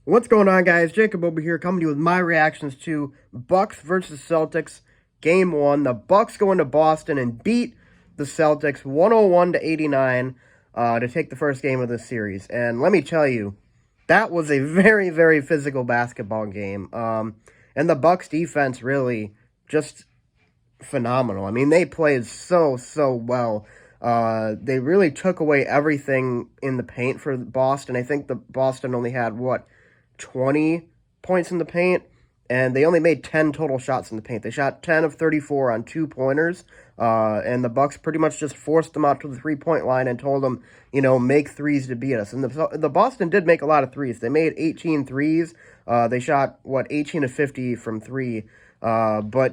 What's going on, guys? Jacob over here coming to you with my reactions to Bucks versus Celtics Game 1. The Bucks go into Boston and beat the Celtics 101-89 to take the first game of this series. And let me tell you, that was a very, very physical basketball game. And the Bucks defense really just phenomenal. I mean, they played so well. They really took away everything in the paint for Boston. I think the Boston only had, 20 points in the paint, and they only made 10 total shots in the paint. They shot 10 of 34 on 2-pointers, and the Bucks pretty much just forced them out to the three-point line and told them, make threes to beat us. And the Boston did make a lot of threes. They made 18 threes. They shot, 18 of 50 from three. But,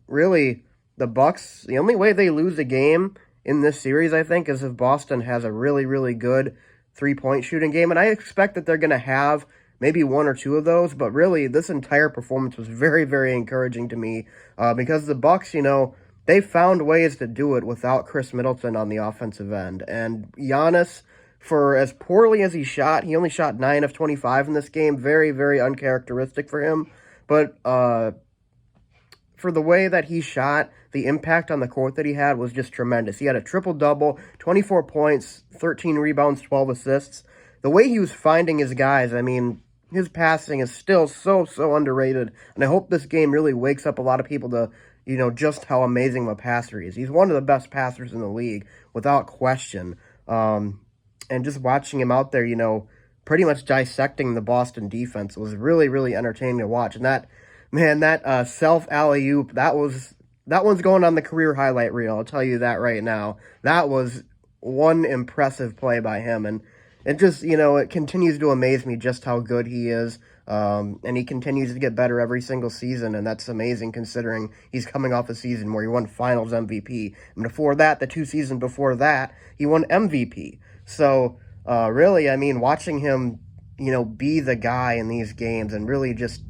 really, the Bucks, the only way they lose a game in this series, I think, is if Boston has a really, really good three-point shooting game. And I expect that they're going to have maybe one or two of those, but really this entire performance was very, very encouraging to me because the Bucks, they found ways to do it without Chris Middleton on the offensive end. And Giannis, for as poorly as he only shot 9 of 25 in this game. Very, very uncharacteristic for him. But for the way that he shot, the impact on the court that he had was just tremendous. He had a triple-double, 24 points, 13 rebounds, 12 assists. The way he was finding his guys, his passing is still so underrated, and I hope this game really wakes up a lot of people to, just how amazing of a passer he is. He's one of the best passers in the league, without question. And just watching him out there, pretty much dissecting the Boston defense was really, really entertaining to watch. And that self alley-oop, that one's going on the career highlight reel, I'll tell you that right now. That was one impressive play by him, and it just, it continues to amaze me just how good he is, and he continues to get better every single season, and that's amazing considering he's coming off a season where he won Finals MVP, and before that, the 2 seasons before that, he won MVP. So, really, watching him, be the guy in these games and really just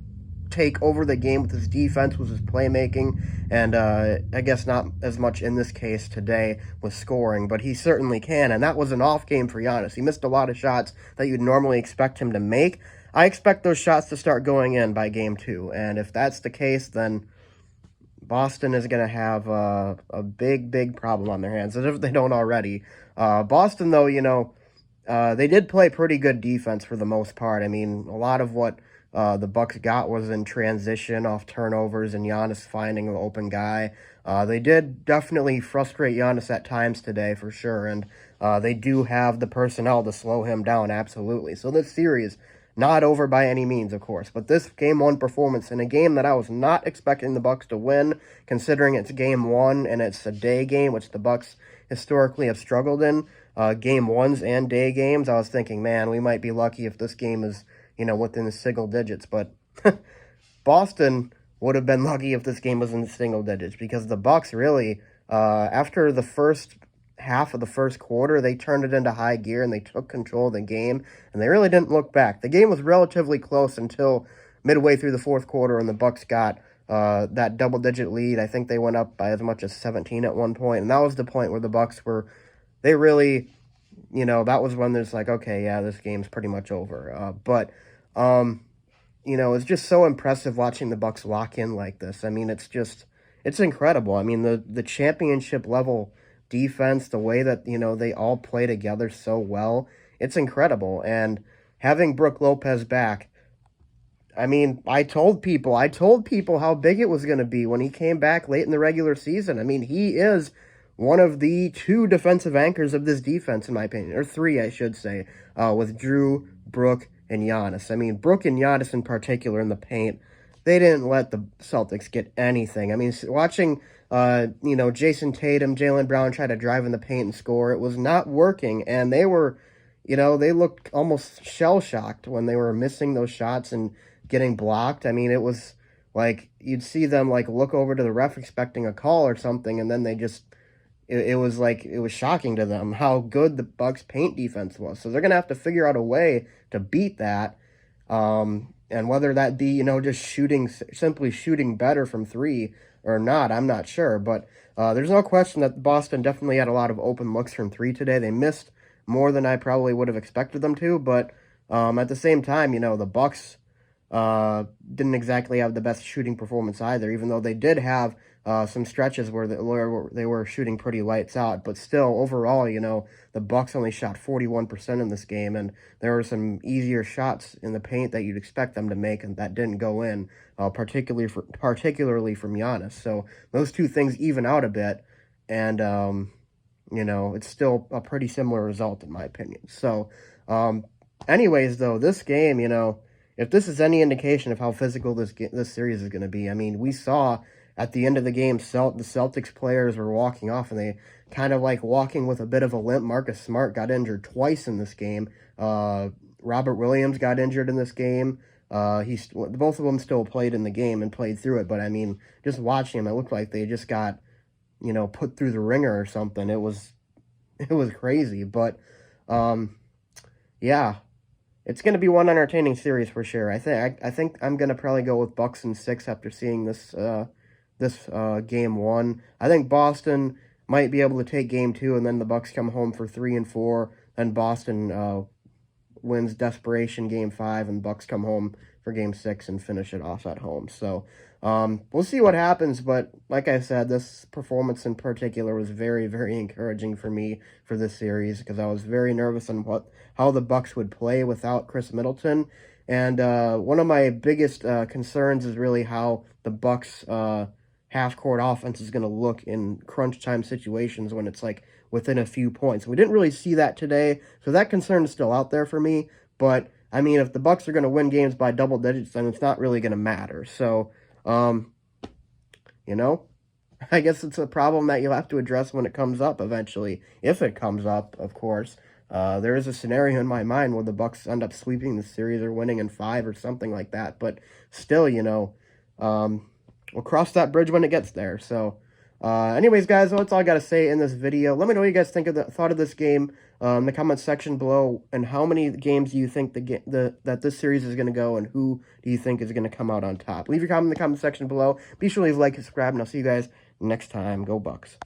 take over the game with his defense, with his playmaking, and I guess not as much in this case today with scoring, but he certainly can, and that was an off game for Giannis. He missed a lot of shots that you'd normally expect him to make. I expect those shots to start going in by game 2, and if that's the case, then Boston is going to have a big problem on their hands, as if they don't already. Boston, though, they did play pretty good defense for the most part. A lot of what the Bucks got was in transition off turnovers and Giannis finding an open guy. They did definitely frustrate Giannis at times today, for sure, and they do have the personnel to slow him down, absolutely. So this series, not over by any means, of course, but this Game 1 performance in a game that I was not expecting the Bucks to win, considering it's Game 1 and it's a day game, which the Bucks historically have struggled in, Game 1s and day games. I was thinking, man, we might be lucky if this game is within the single digits, but Boston would have been lucky if this game was in the single digits, because the Bucks really, after the first half of the first quarter, they turned it into high gear and they took control of the game, and they really didn't look back. The game was relatively close until midway through the fourth quarter, and the Bucks got that double-digit lead. I think they went up by as much as 17 at one point, and that was the point where the Bucks they really, that was when there's like, okay, yeah, this game's pretty much over. But it's just so impressive watching the Bucks lock in like this. It's incredible. The championship level defense, the way that, they all play together so well, it's incredible. And having Brook Lopez back, I told people how big it was going to be when he came back late in the regular season. He is one of the 2 defensive anchors of this defense, in my opinion, or 3, I should say, with Drew, Brook, and Giannis. Brook and Giannis in particular in the paint, they didn't let the Celtics get anything. Watching, Jason Tatum, Jaylen Brown try to drive in the paint and score, it was not working, and they were, they looked almost shell-shocked when they were missing those shots and getting blocked. It was like you'd see them, look over to the ref expecting a call or something, and then they just, it was shocking to them how good the Bucks' paint defense was. So they're going to have to figure out a way to beat that, and whether that be, just simply shooting better from 3 or not, I'm not sure. But there's no question that Boston definitely had a lot of open looks from 3 today. They missed more than I probably would have expected them to, but At the same time, the Bucks didn't exactly have the best shooting performance either, even though they did have some stretches where they were shooting pretty lights out. But still, overall, the Bucks only shot 41% in this game, and there were some easier shots in the paint that you'd expect them to make, and that didn't go in, particularly from Giannis. So those two things even out a bit, and it's still a pretty similar result in my opinion. So, anyways, though, this game, if this is any indication of how physical this series is going to be, I mean, we saw at the end of the game, the Celtics players were walking off, and they kind of like walking with a bit of a limp. Marcus Smart got injured twice in this game. Robert Williams got injured in this game. Both of them still played in the game and played through it, but I mean, just watching them, it looked like they just got, put through the ringer or something. It was crazy, but yeah. It's going to be one entertaining series for sure. I think I'm going to probably go with Bucks in 6 after seeing this game 1. I think Boston might be able to take game 2, and then the Bucks come home for 3 and 4. Then Boston wins desperation game 5, and Bucks come home for game 6 and finish it off at home. So we'll see what happens, but like I said, this performance in particular was very, very encouraging for me for this series, because I was very nervous on how the Bucks would play without Chris Middleton. And one of my biggest concerns is really how the Bucks half-court offense is going to look in crunch time situations when it's like within a few points. We didn't really see that today, so that concern is still out there for me. But I mean, if the Bucks are going to win games by double digits, then it's not really going to matter. So, I guess it's a problem that you'll have to address when it comes up eventually, if it comes up, of course. There is a scenario in my mind where the Bucks end up sweeping the series or winning in 5 or something like that. But still, we'll cross that bridge when it gets there. So, anyways, guys, that's all I got to say in this video. Let me know what you guys thought of this game in the comment section below, and how many games do you think that this series is going to go, and who do you think is going to come out on top? Leave your comment in the comment section below. Be sure to leave a like and subscribe, and I'll see you guys next time. Go Bucks.